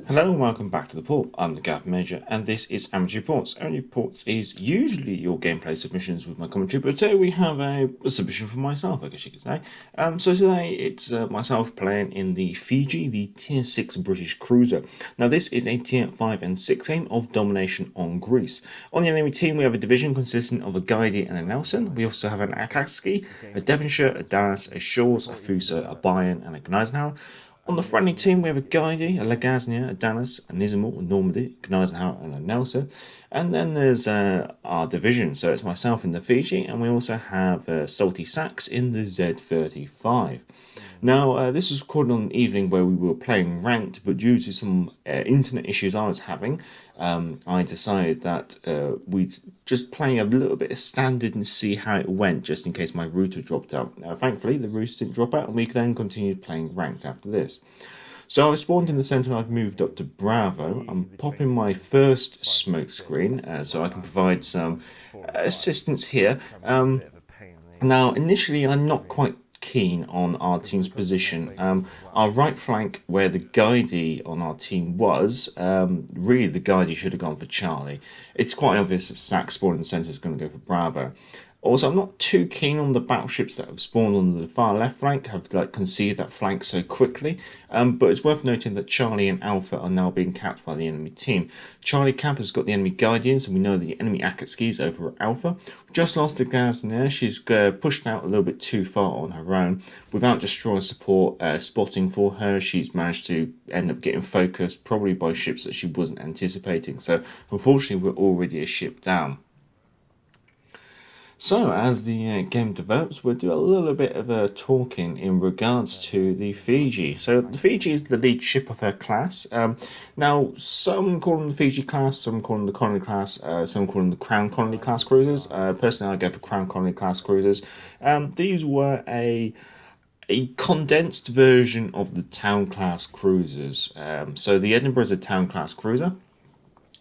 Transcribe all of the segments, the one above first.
Hello and welcome back to the port. I'm the Galloping Major and this is Amateur Reports. Amateur Reports is usually your gameplay submissions with my commentary, but today we have a submission from myself, I guess you could say. So today it's myself playing in the Fiji, the Tier 6 British cruiser. Now this is a Tier 5 and 6 aim of domination on Greece. On the enemy team we have a division consisting of a Guide and a Nelson. We also have an Akatsuki, a Devonshire, a Dallas, a Shaw's, a Fusa, a Bayern and a Gneisenau. On the friendly team, we have a Guide, a Lagaznia, a Dallas, a Nizimal, a Normandy, a Gneisenau, and a Nelson. And then there's our division, so it's myself in the Fiji, and we also have Salty Sacks in the Z35. Now, this was recorded on an evening where we were playing ranked, but due to some internet issues I was having, I decided that we'd just play a little bit of standard and see how it went, just in case my router dropped out. Thankfully, the router didn't drop out, and we then continued playing ranked after this. So I spawned in the centre and I've moved up to Bravo. I'm popping my first smoke screen so I can provide some assistance here. Now, initially, I'm not quite keen on our team's position. Our right flank, where the Guidey on our team was, really the Guidey should have gone for Charlie. It's quite obvious that Sack spawned in the centre is going to go for Bravo. Also, I'm not too keen on the battleships that have spawned on the far left flank, have conceded that flank so quickly, but it's worth noting that Charlie and Alpha are now being capped by the enemy team. Charlie Cap has got the enemy Guardians, and we know the enemy Akatsuki is over at Alpha. We just lost the Gazner. She's pushed out a little bit too far on her own. Without destroyer support spotting for her, she's managed to end up getting focused, probably by ships that she wasn't anticipating. So, unfortunately, we're already a ship down. So, as the game develops, we'll do a little bit of a talking in regards to the Fiji. So, the Fiji is the lead ship of her class. Now, some call them the Fiji class, some call them the Colony class, some call them the Crown Colony class cruisers. Personally, I go for Crown Colony class cruisers. These were a condensed version of the Town class cruisers. So, the Edinburgh is a Town class cruiser.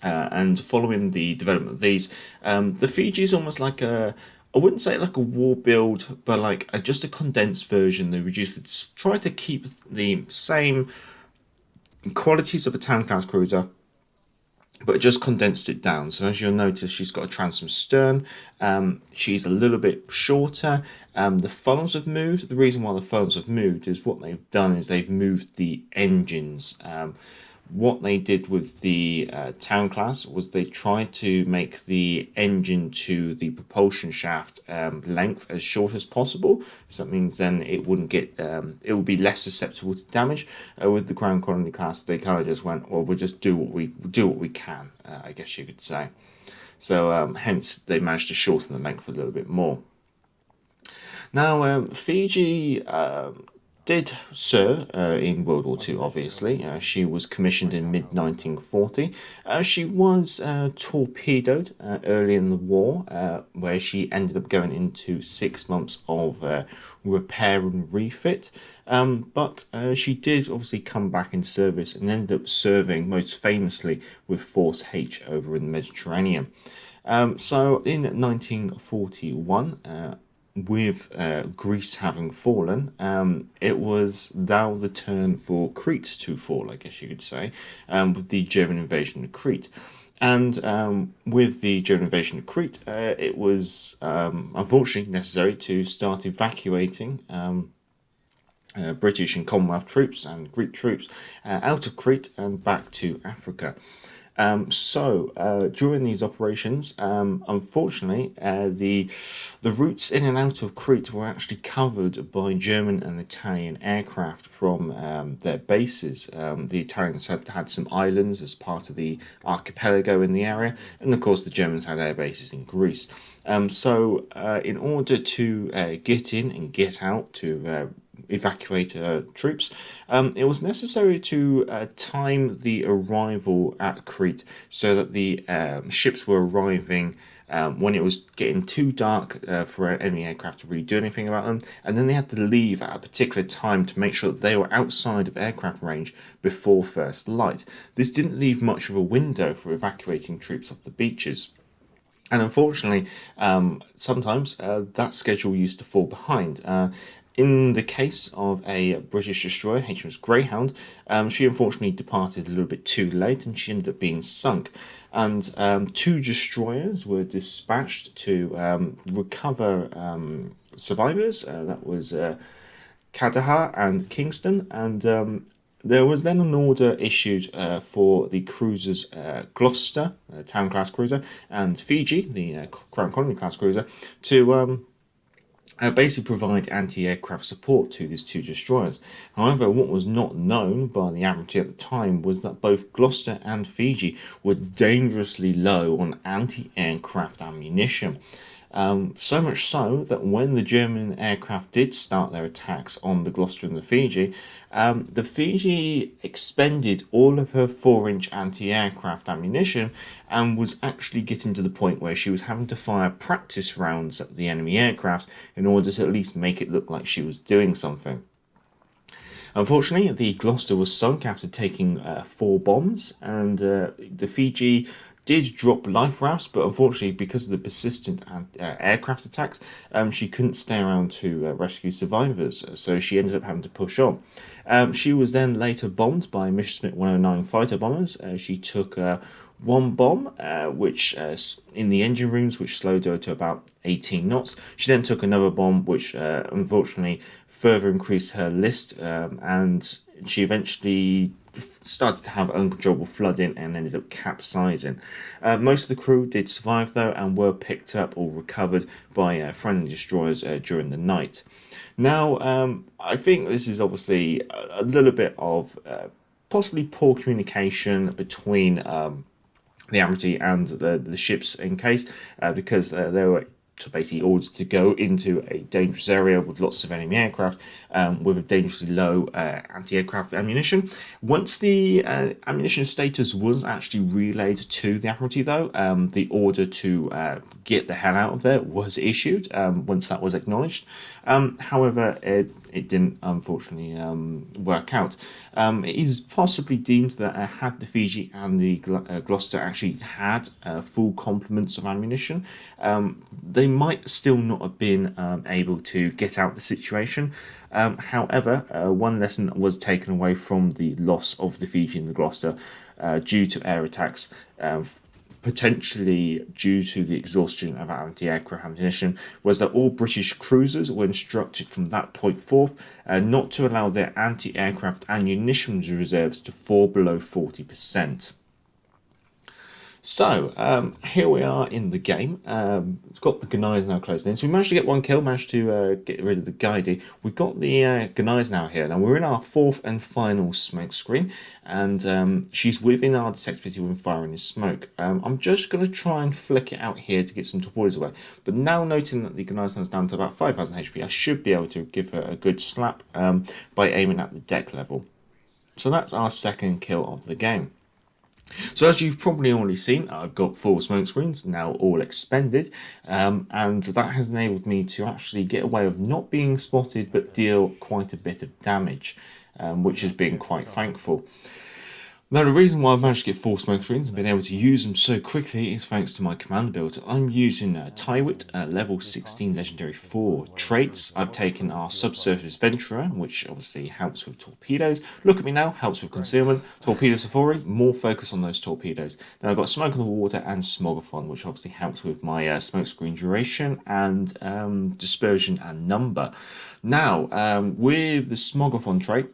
And following the development of these, the Fiji is almost like I wouldn't say like a war build, but like just a condensed version. They reduced it, tried to keep the same qualities of a Town class cruiser, but just condensed it down. So as you'll notice, she's got a transom stern. She's a little bit shorter. The funnels have moved. The reason why the funnels have moved is what they've done is they've moved the engines. What they did with the Town class was they tried to make the engine to the propulsion shaft length as short as possible. So that means then it wouldn't get, it would be less susceptible to damage. With the Crown Colony class, they kind of just went, well, we'll just do what we can, I guess you could say. So hence they managed to shorten the length a little bit more. Now Fiji did serve in World War II, obviously. She was commissioned in mid-1940. She was torpedoed early in the war, where she ended up going into 6 months of repair and refit. But she did obviously come back in service and ended up serving most famously with Force H over in the Mediterranean. So in 1941, with Greece having fallen, it was now the turn for Crete to fall, I guess you could say, with the German invasion of Crete. And with the German invasion of Crete, it was unfortunately necessary to start evacuating British and Commonwealth troops and Greek troops out of Crete and back to Africa. So during these operations, unfortunately, the routes in and out of Crete were actually covered by German and Italian aircraft from their bases. The Italians had some islands as part of the archipelago in the area, and of course the Germans had air bases in Greece. So in order to get in and get out to evacuate troops, it was necessary to time the arrival at Crete so that the ships were arriving when it was getting too dark for enemy aircraft to really do anything about them, and then they had to leave at a particular time to make sure that they were outside of aircraft range before first light. This didn't leave much of a window for evacuating troops off the beaches. And unfortunately, sometimes that schedule used to fall behind. In the case of a British destroyer, HMS Greyhound, she unfortunately departed a little bit too late and she ended up being sunk. And two destroyers were dispatched to recover survivors. That was Kandahar and Kingston. And there was then an order issued for the cruisers Gloucester, Town class cruiser, and Fiji, the Crown Colony class cruiser, to basically provide anti-aircraft support to these two destroyers. However, what was not known by the Admiralty at the time was that both Gloucester and Fiji were dangerously low on anti-aircraft ammunition. So much so that when the German aircraft did start their attacks on the Gloucester and the Fiji expended all of her 4-inch anti-aircraft ammunition and was actually getting to the point where she was having to fire practice rounds at the enemy aircraft in order to at least make it look like she was doing something. Unfortunately, the Gloucester was sunk after taking 4 bombs, and the Fiji did drop life rafts, but unfortunately, because of the persistent aircraft attacks, she couldn't stay around to rescue survivors, so she ended up having to push on. She was then later bombed by Messerschmitt 109 fighter bombers. She took 1 bomb, which in the engine rooms, which slowed her to about 18 knots. She then took another bomb, which unfortunately further increased her list, and she eventually started to have uncontrollable flooding and ended up capsizing. Most of the crew did survive though and were picked up or recovered by friendly destroyers during the night. Now, I think this is obviously a little bit of possibly poor communication between the Admiralty and the ships in case, because they were basically ordered to go into a dangerous area with lots of enemy aircraft with a dangerously low anti-aircraft ammunition. Once the ammunition status was actually relayed to the Admiralty though, the order to get the hell out of there was issued once that was acknowledged. However, it didn't unfortunately work out. It is possibly deemed that had the Fiji and the Gloucester actually had full complements of ammunition, they might still not have been able to get out the situation. However, one lesson was taken away from the loss of the Fiji and the Gloucester due to air attacks, potentially due to the exhaustion of anti-aircraft ammunition, was that all British cruisers were instructed from that point forth not to allow their anti-aircraft ammunition reserves to fall below 40%. So, here we are in the game. It's got the Gnais now closed in. So we managed to get 1 kill, managed to get rid of the Guidey. We've got the Gnais now here. Now we're in our 4th and final smoke screen, and she's within our detectability when firing is smoke. I'm just going to try and flick it out here to get some torpedoes away. But now noting that the Gnais now is down to about 5,000 HP, I should be able to give her a good slap by aiming at the deck level. So that's our 2nd kill of the game. So as you've probably already seen, I've got 4 smoke screens now all expended, and that has enabled me to actually get away with not being spotted but deal quite a bit of damage, which has been quite thankful. Now, the reason why I've managed to get 4 smoke screens and been able to use them so quickly is thanks to my command build. I'm using Tyrwhitt level 16 legendary 4 traits. I've taken our Subsurface Venturer, which obviously helps with torpedoes. Look at me now, helps with concealment. Torpedo Safari, more focus on those torpedoes. Then I've got Smoke on the Water and Smogathon, which obviously helps with my smoke screen duration and dispersion and number. Now, with the Smogathon trait,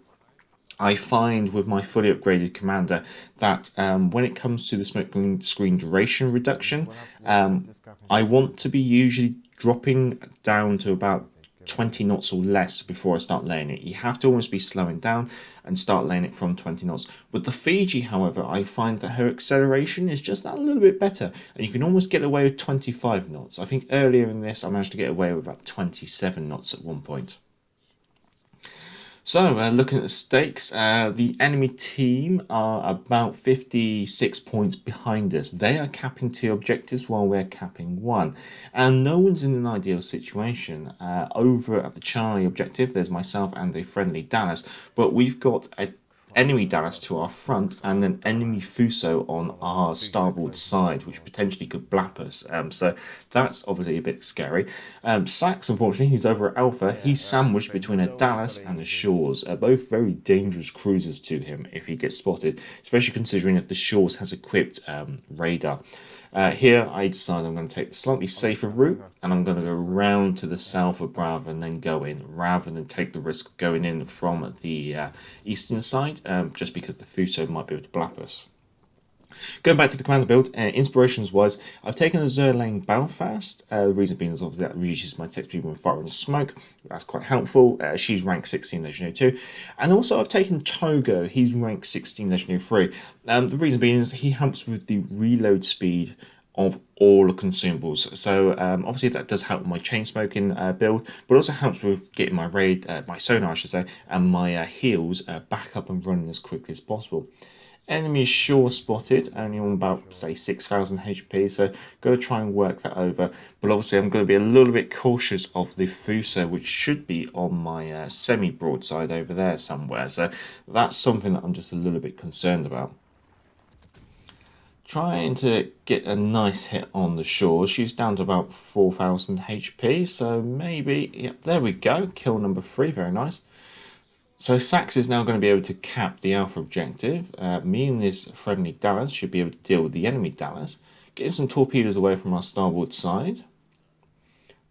I find with my fully upgraded commander that when it comes to the smoke screen duration reduction, I want to be usually dropping down to about 20 knots or less before I start laying it. You have to almost be slowing down and start laying it from 20 knots. With the Fiji, however, I find that her acceleration is just that little bit better, and you can almost get away with 25 knots. I think earlier in this I managed to get away with about 27 knots at one point. So, looking at the stakes, the enemy team are about 56 points behind us. They are capping 2 objectives while we're capping 1. And no one's in an ideal situation. Over at the Charlie objective, there's myself and a friendly Dallas. But we've got a enemy Dallas to our front and an enemy Fuso on our starboard side, which potentially could blap us. So that's obviously a bit scary. Sax, unfortunately, who's over at Alpha, he's sandwiched between a Dallas and a Shores, both very dangerous cruisers to him if he gets spotted, especially considering if the Shores has equipped radar. Here, I decide I'm going to take the slightly safer route, and I'm going to go round to the south of Brava and then go in, rather than take the risk of going in from the eastern side, just because the Fuso might be able to blap us. Going back to the commander build, inspirations-wise, I've taken a Zerlane Belfast. The reason being is obviously that reduces my text speed when firing smoke. That's quite helpful. She's rank 16 Legendary 2. And also I've taken Togo. He's rank 16 Legendary 3. The reason being is he helps with the reload speed of all the consumables. So obviously that does help my chain smoking build, but also helps with getting my my sonar, I should say, and my heals back up and running as quickly as possible. Enemy Shore spotted, only on about, say, 6,000 HP, so got to try and work that over. But obviously I'm going to be a little bit cautious of the Fuso, which should be on my semi-broadside over there somewhere. So that's something that I'm just a little bit concerned about. Trying to get a nice hit on the Shore. She's down to about 4,000 HP, so maybe, yeah, there we go. Kill number 3, very nice. So Sax is now going to be able to cap the Alpha objective. Me and this friendly Dallas should be able to deal with the enemy Dallas. Getting some torpedoes away from our starboard side.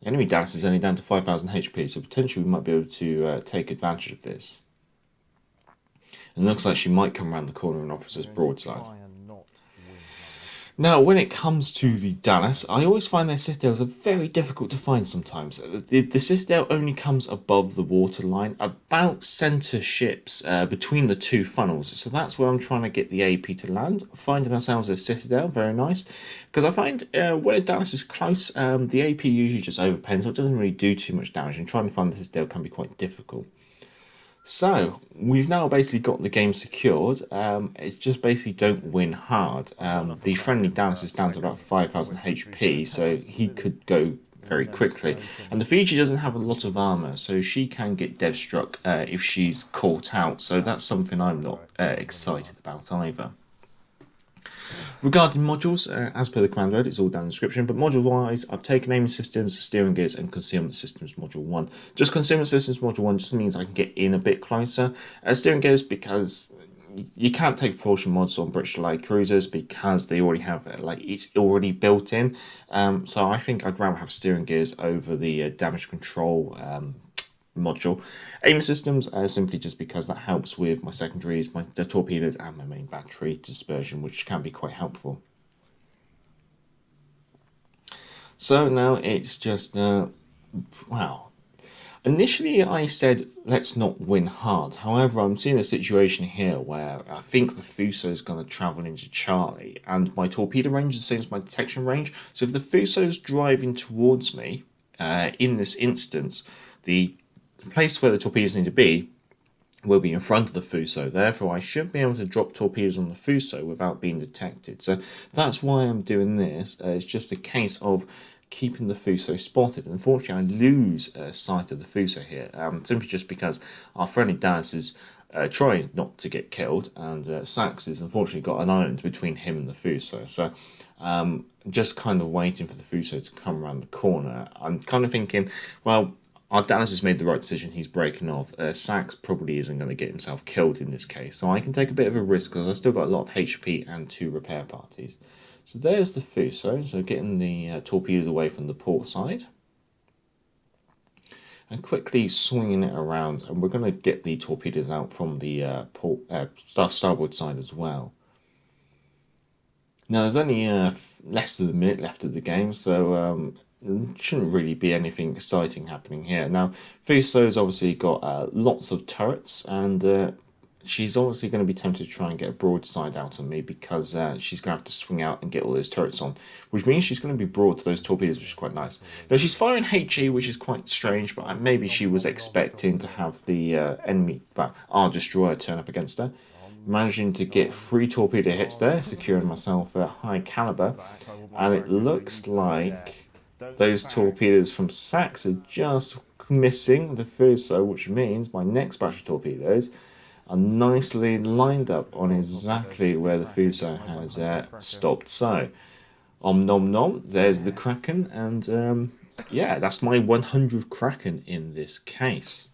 The enemy Dallas is only down to 5,000 HP, so potentially we might be able to take advantage of this. And it looks like she might come around the corner and offer us broadside. Now, when it comes to the Dallas, I always find their citadels are very difficult to find sometimes. The citadel only comes above the waterline, about centre ships between the two funnels. So that's where I'm trying to get the AP to land. Finding ourselves a citadel, very nice. Because I find when a Dallas is close, the AP usually just overpens, so it doesn't really do too much damage. And trying to find the citadel can be quite difficult. So, we've now basically got the game secured. It's just basically don't win hard. The friendly Dallas is down to about 5,000 HP, so he could go very quickly. And the Fiji doesn't have a lot of armour, so she can get dev struck if she's caught out. So that's something I'm not excited about either. Regarding modules, as per the command word, it's all down in the description, but module-wise, I've taken aiming systems, steering gears, and concealment systems module 1. Just concealment systems module 1 just means I can get in a bit closer. Steering gears, because you can't take propulsion mods on British light cruisers because they already have, it's already built in. So I think I'd rather have steering gears over the damage control module. Aiming systems simply just because that helps with my secondaries, the torpedoes, and my main battery dispersion, which can be quite helpful. So now it's just wow. Initially I said let's not win hard. However, I'm seeing a situation here where I think the Fuso is going to travel into Charlie, and my torpedo range is the same as my detection range. So if the Fuso is driving towards me, in this instance, the place where the torpedoes need to be will be in front of the Fuso. Therefore, I should be able to drop torpedoes on the Fuso without being detected. So that's why I'm doing this. It's just a case of keeping the Fuso spotted. Unfortunately, I lose sight of the Fuso here, simply just because our friendly Dallas is trying not to get killed, and Sax has unfortunately got an island between him and the Fuso. So just kind of waiting for the Fuso to come around the corner. I'm kind of thinking, well, our Dallas has made the right decision. He's breaking off. Sax probably isn't going to get himself killed in this case, so I can take a bit of a risk because I've still got a lot of HP and 2 repair parties. So there's the Fuso, so getting the torpedoes away from the port side. And quickly swinging it around, and we're going to get the torpedoes out from the starboard side as well. Now there's only less than a minute left of the game, so shouldn't really be anything exciting happening here. Now, Fuso's obviously got lots of turrets, and she's obviously going to be tempted to try and get a broadside out on me because she's going to have to swing out and get all those turrets on, which means she's going to be broad to those torpedoes, which is quite nice. Now, she's firing HE, which is quite strange, but maybe she was expecting to have the our destroyer turn up against her. Managing to get 3 torpedo hits there, securing myself a high caliber, and it looks like those torpedoes from Sax are just missing the Fuso, which means my next batch of torpedoes are nicely lined up on exactly where the Fuso has stopped. So, om nom nom, there's the Kraken, and yeah, that's my 100th Kraken in this case.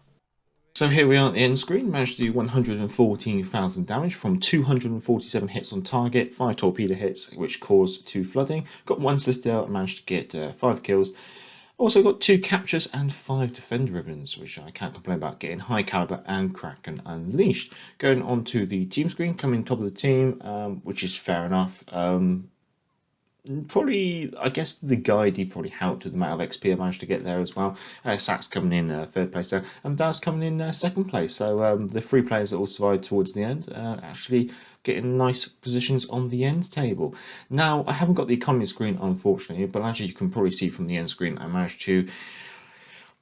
So here we are at the end screen, managed to do 114,000 damage from 247 hits on target, 5 torpedo hits, which caused 2 flooding. Got 1 citadel, managed to get 5 kills. Also got 2 captures and 5 defender ribbons, which I can't complain about, getting high caliber and Kraken Unleashed. Going on to the team screen, coming top of the team, which is fair enough. Probably, I guess the guide he probably helped with the amount of XP I managed to get there as well. Sax coming in third place there, and Daz coming in second place. So the 3 players that all survived towards the end actually getting nice positions on the end table. Now, I haven't got the economy screen, unfortunately, but as you can probably see from the end screen, I managed to.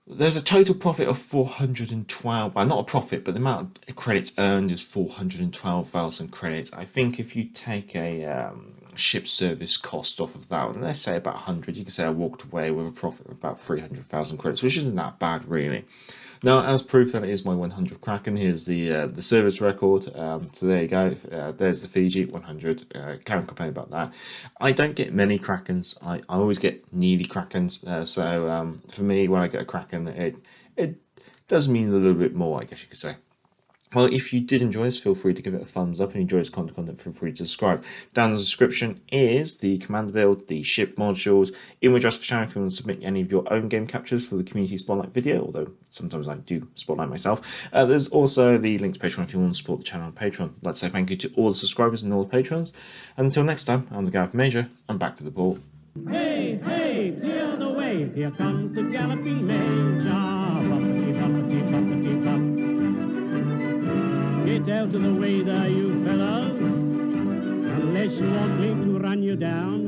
There's a total profit of 412, well, not a profit, but the amount of credits earned is 412,000 credits. I think if you take a ship service cost off of that, and let's say about 100, you can say I walked away with a profit of about 300,000 credits, which isn't that bad, really. Now, as proof that it is my 100th Kraken, here's the service record. So there you go. There's the Fiji 100. Can't complain about that. I don't get many Krakens. I always get needy Krakens. So for me, when I get a Kraken, it does mean a little bit more, I guess you could say. Well, if you did enjoy this, feel free to give it a thumbs up, and enjoy this content, feel free to subscribe. Down in the description is the commander build, the ship modules, image for channel if you want to submit any of your own game captures for the community spotlight video, although sometimes I do spotlight myself. There's also the link to Patreon if you want to support the channel on Patreon. I'd like to say thank you to all the subscribers and all the patrons. And until next time, I'm the Galloping Major, and back to the ball. Hey, hey, clear the way, here comes the Galloping Major. Bumpity, bumpity, bumpity, bump. Get out of the way there, you fellows, unless you want me to run you down.